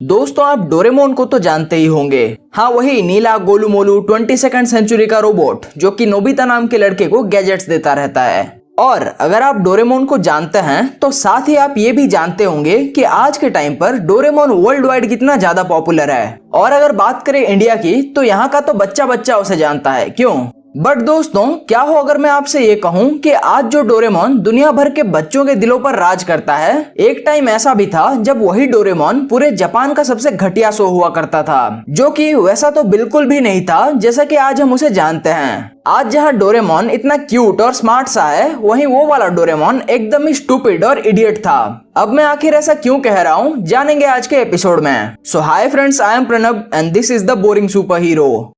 दोस्तों आप डोरेमोन को तो जानते ही होंगे। हाँ, वही नीला गोलू मोलू 22nd सेंचुरी का रोबोट जो कि नोबिता नाम के लड़के को गैजेट्स देता रहता है। और अगर आप डोरेमोन को जानते हैं तो साथ ही आप ये भी जानते होंगे कि आज के टाइम पर डोरेमोन वर्ल्ड वाइड कितना ज्यादा पॉपुलर है। और अगर बात करें इंडिया की तो यहाँ का तो बच्चा बच्चा उसे जानता है, क्यों? बट दोस्तों क्या हो अगर मैं आपसे ये कहूं कि आज जो डोरेमोन दुनिया भर के बच्चों के दिलों पर राज करता है, एक टाइम ऐसा भी था जब वही डोरेमोन पूरे जापान का सबसे घटिया शो हुआ करता था, जो कि वैसा तो बिल्कुल भी नहीं था जैसा कि आज हम उसे जानते हैं। आज जहाँ डोरेमोन इतना क्यूट और स्मार्ट सा है, वहीं वो वाला डोरेमोन एकदम ही स्टूपिड और इडियट था। अब मैं आखिर ऐसा क्यों कह रहा हूँ जानेंगे आज के एपिसोड में। So hi friends, I am Pranab and this is the boring super hero.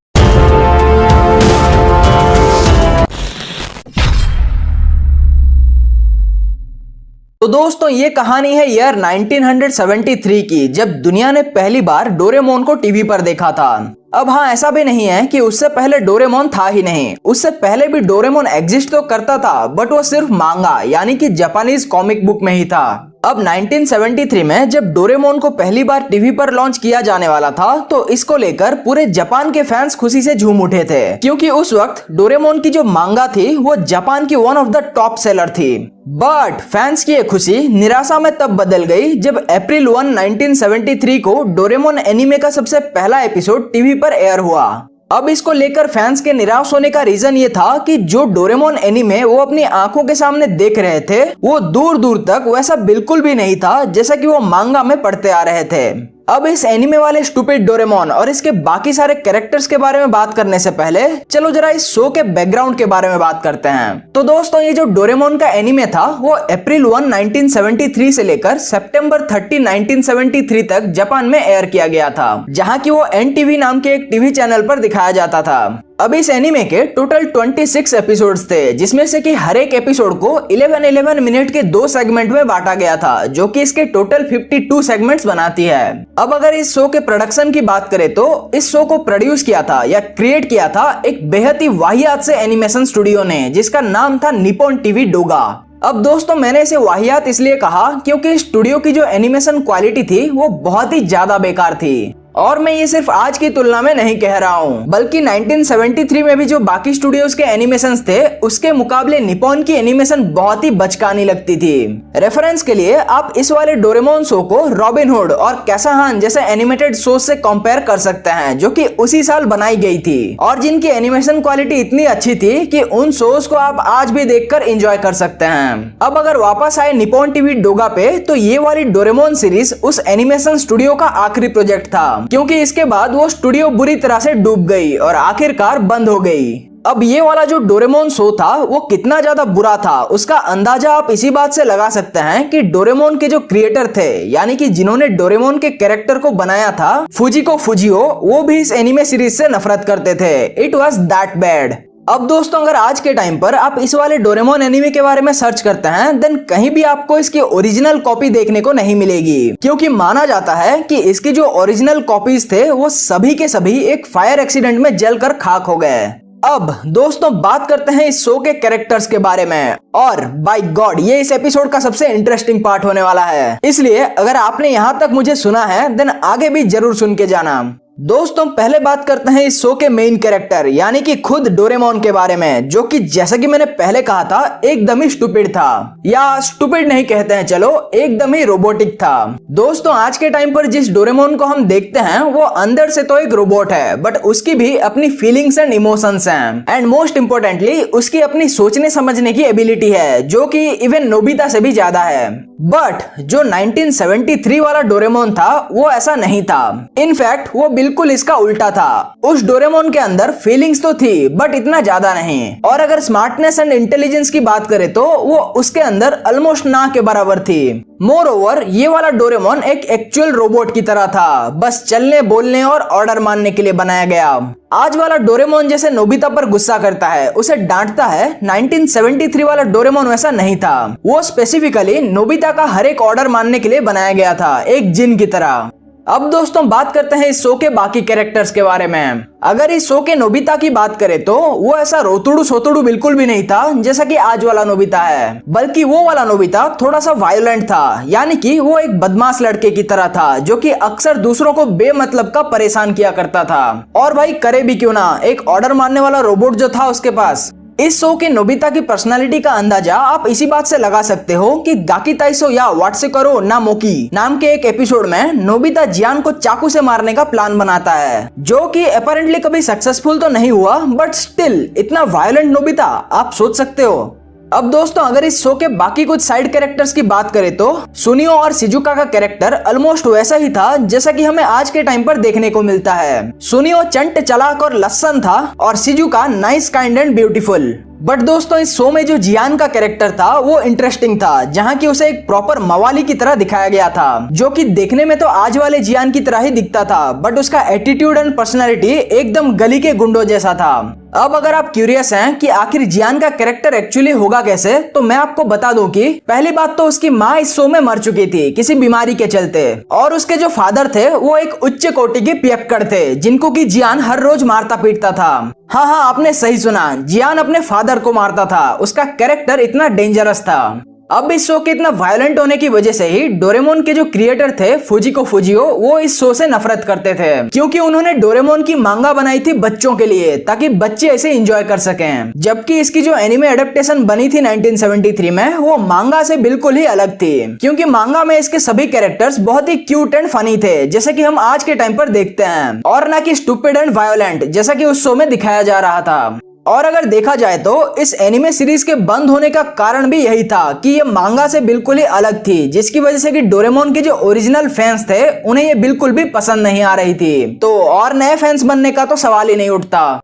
तो दोस्तों ये कहानी है ईयर 1973 की, जब दुनिया ने पहली बार डोरेमोन को टीवी पर देखा था। अब हाँ, ऐसा भी नहीं है कि उससे पहले डोरेमोन था ही नहीं, उससे पहले भी डोरेमोन एग्जिस्ट तो करता था, बट वो सिर्फ मांगा यानी कि जापानीज कॉमिक बुक में ही था। अब 1973 में जब डोरेमोन को पहली बार टीवी पर लॉन्च किया जाने वाला था तो इसको लेकर पूरे जापान के फैंस खुशी से झूम उठे थे, क्योंकि उस वक्त डोरेमोन की जो मांगा थी वो जापान की one of the top seller थी। बट फैंस की ये खुशी निराशा में तब बदल गई जब अप्रैल 1, 1973 को डोरेमोन एनीमे का सबसे पहला एपिसोड टीवी पर एयर हुआ। अब इसको लेकर फैंस के निराश होने का रीजन ये था कि जो डोरेमोन एनीमे वो अपनी आंखों के सामने देख रहे थे वो दूर दूर तक वैसा बिल्कुल भी नहीं था जैसा कि वो मांगा में पढ़ते आ रहे थे। अब इस एनीमे वाले स्टूपिड डोरेमोन और इसके बाकी सारे कैरेक्टर्स के बारे में बात करने से पहले चलो जरा इस शो के बैकग्राउंड के बारे में बात करते हैं। तो दोस्तों ये जो डोरेमोन का एनीमे था वो अप्रैल 1, 1973 से लेकर सितंबर 30, 1973 तक जापान में एयर किया गया था, जहां की वो एनटीवी नाम के एक टीवी चैनल पर दिखाया जाता था। अब इस एनीमे के टोटल 26 एपिसोड्स थे, जिसमें से कि हर एक एपिसोड को 11 मिनट के 2 सेगमेंट में बांटा गया था, जो कि इसके टोटल 52 सेगमेंट्स बनाती है। अब अगर इस शो के प्रोडक्शन की बात करें तो इस शो को प्रोड्यूस किया था या क्रिएट किया था एक बेहद ही वाहियात से एनिमेशन स्टूडियो ने, जिसका नाम था निप्पॉन टीवी डोगा। अब दोस्तों मैंने इसे वाहियात इसलिए कहा क्योंकि स्टूडियो की जो एनिमेशन क्वालिटी थी वो बहुत ही ज्यादा बेकार थी। और मैं ये सिर्फ आज की तुलना में नहीं कह रहा हूँ, बल्कि 1973 में भी जो बाकी स्टूडियोज के एनिमेशंस थे उसके मुकाबले निप्पॉन की एनिमेशन बहुत ही बचकानी लगती थी। रेफरेंस के लिए आप इस वाले डोरेमोन शो को रॉबिन हुड और कैसाहान जैसे एनिमेटेड शो से कंपेयर कर सकते हैं, जो कि उसी साल बनाई गई थी और जिनकी एनिमेशन क्वालिटी इतनी अच्छी थी कि उन शोज को आप आज भी देखकर एंजॉय कर सकते हैं। अब अगर वापस आए निप्पॉन टीवी डोगा पे, तो ये वाली डोरेमोन सीरीज उस एनिमेशन स्टूडियो का आखिरी प्रोजेक्ट था, क्योंकि इसके बाद वो स्टूडियो बुरी तरह से डूब गई और आखिरकार बंद हो गई। अब ये वाला जो डोरेमोन शो था वो कितना ज्यादा बुरा था उसका अंदाजा आप इसी बात से लगा सकते हैं कि डोरेमोन के जो क्रिएटर थे, यानी कि जिन्होंने डोरेमोन के कैरेक्टर को बनाया था, फुजिको फुजिओ, वो भी इस एनिमे सीरीज से नफरत करते थे। It was that bad. अब दोस्तों अगर आज के टाइम पर आप इस वाले डोरेमोन एनीमे के बारे में सर्च करते हैं, देन कहीं भी आपको इसकी ओरिजिनल कॉपी देखने को नहीं मिलेगी, क्योंकि माना जाता है कि इसकी जो ओरिजिनल कॉपीज थे वो सभी के सभी एक फायर एक्सीडेंट में जलकर खाक हो गए। अब दोस्तों बात करते हैं इस शो के कैरेक्टर्स के बारे में, और बाय गॉड ये इस एपिसोड का सबसे इंटरेस्टिंग पार्ट होने वाला है, इसलिए अगर आपने यहाँ तक मुझे सुना है देन आगे भी जरूर सुन के जाना। दोस्तों पहले बात करते हैं इस शो के मेन कैरेक्टर यानी कि खुद डोरेमोन के बारे में, जो कि जैसा कि मैंने पहले कहा था एकदम ही स्टूपिड था, या स्टूपिड नहीं कहते हैं, चलो एकदम ही रोबोटिक था। दोस्तों आज के टाइम पर जिस डोरेमोन को हम देखते हैं वो अंदर से तो एक रोबोट है, बट उसकी भी अपनी फीलिंग्स एंड इमोशंस हैं, एंड मोस्ट इम्पोर्टेंटली उसकी अपनी सोचने समझने की एबिलिटी है, जो कि इवन नोबिता से भी ज्यादा है। बट जो 1973 वाला डोरेमोन था वो ऐसा नहीं था। इनफैक्ट वो बिल्कुल इसका उल्टा था। उस डोरेमोन के अंदर फीलिंग्स तो थी बट इतना ज्यादा नहीं, और अगर स्मार्टनेस एंड इंटेलिजेंस की बात करें तो वो उसके अंदर ऑलमोस्ट ना के बराबर थी। मोर ओवर ये वाला डोरेमोन एक एक्चुअल रोबोट की तरह था, बस चलने बोलने और ऑर्डर मानने के लिए बनाया गया। आज वाला डोरेमोन जैसे नोबिता पर गुस्सा करता है, उसे डांटता है, 1973 वाला डोरेमोन वैसा नहीं था। वो स्पेसिफिकली नोबिता का हर एक ऑर्डर मानने के लिए बनाया गया था, एक जिन की तरह। अब दोस्तों बात करते हैं इस शो के बाकी कैरेक्टर्स के बारे में। अगर इस शो के नोबिता की बात करें तो वो ऐसा रोतुड़ू सोतुड़ू बिल्कुल भी नहीं था जैसा कि आज वाला नोबिता है, बल्कि वो वाला नोबिता थोड़ा सा वायलेंट था, यानी कि वो एक बदमाश लड़के की तरह था जो कि अक्सर दूसरों को बेमतलब का परेशान किया करता था। और भाई करे भी क्यों ना, एक ऑर्डर मारने वाला रोबोट जो था उसके पास। इस शो के नोबिता की पर्सनालिटी का अंदाजा आप इसी बात से लगा सकते हो कि गाकी ताइसो या वाटसे करो ना मोकी नाम के एक एपिसोड में नोबिता जियान को चाकू से मारने का प्लान बनाता है, जो कि अपेरेंटली कभी सक्सेसफुल तो नहीं हुआ, बट स्टिल इतना वायलेंट नोबिता आप सोच सकते हो। अब दोस्तों अगर इस शो के बाकी कुछ साइड कैरेक्टर्स की बात करें तो सुनियो और शिजुका का कैरेक्टर ऑलमोस्ट वैसा ही था जैसा कि हमें आज के टाइम पर देखने को मिलता है। सुनियो चंट चालाक और लस्सन था और Shizuka nice kind and beautiful. But दोस्तों इस शो में जो जियान का कैरेक्टर था वो इंटरेस्टिंग था, जहाँ की उसे एक प्रॉपर मवाली की तरह दिखाया गया था, जो कि देखने में तो आज वाले जियान की तरह ही दिखता था, बट उसका एटीट्यूड एंड पर्सनैलिटी एकदम गली के गुंडों जैसा था। अब अगर आप क्यूरियस हैं कि आखिर जियान का कैरेक्टर एक्चुअली होगा कैसे, तो मैं आपको बता दूं कि पहली बात तो उसकी माँ इस शो में मर चुकी थी किसी बीमारी के चलते, और उसके जो फादर थे वो एक उच्च कोटि के पियक्कड़ थे जिनको कि जियान हर रोज मारता पीटता था। हाँ आपने सही सुना, जियान अपने फादर को मारता था। उसका कैरेक्टर इतना डेंजरस था। अब इस शो के इतना वायलेंट होने की वजह से ही डोरेमोन के जो क्रिएटर थे फुजिको फुजियो, वो इस शो से नफरत करते थे, क्योंकि उन्होंने डोरेमोन की मांगा बनाई थी बच्चों के लिए ताकि बच्चे ऐसे एंजॉय कर सकें, जबकि इसकी जो एनिमे एडेप्टेशन बनी थी 1973 में वो मांगा से बिल्कुल ही अलग थी, क्योंकि मांगा में इसके सभी कैरेक्टर्स बहुत ही क्यूट एंड फनी थे जैसे कि हम आज के टाइम पर देखते हैं, और ना कि स्टूपिड एंड वायोलेंट जैसा कि उस शो में दिखाया जा रहा था। और अगर देखा जाए तो इस एनिमे सीरीज के बंद होने का कारण भी यही था कि ये मांगा से बिल्कुल ही अलग थी, जिसकी वजह से कि डोरेमोन के जो ओरिजिनल फैंस थे उन्हें ये बिल्कुल भी पसंद नहीं आ रही थी, तो और नए फैंस बनने का तो सवाल ही नहीं उठता।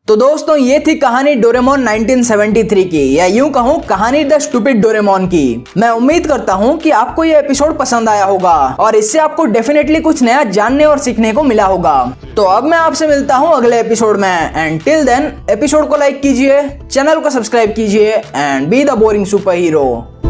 तो दोस्तों ये थी कहानी डोरेमोन 1973 की, या यूं कहूं कहानी द स्टूपिड डोरेमोन की। मैं उम्मीद करता हूं कि आपको ये एपिसोड पसंद आया होगा और इससे आपको डेफिनेटली कुछ नया जानने और सीखने को मिला होगा। तो अब मैं आपसे मिलता हूं अगले एपिसोड में, एंड टिल देन एपिसोड को लाइक कीजिए, चैनल को सब्सक्राइब कीजिए and be the boring super hero.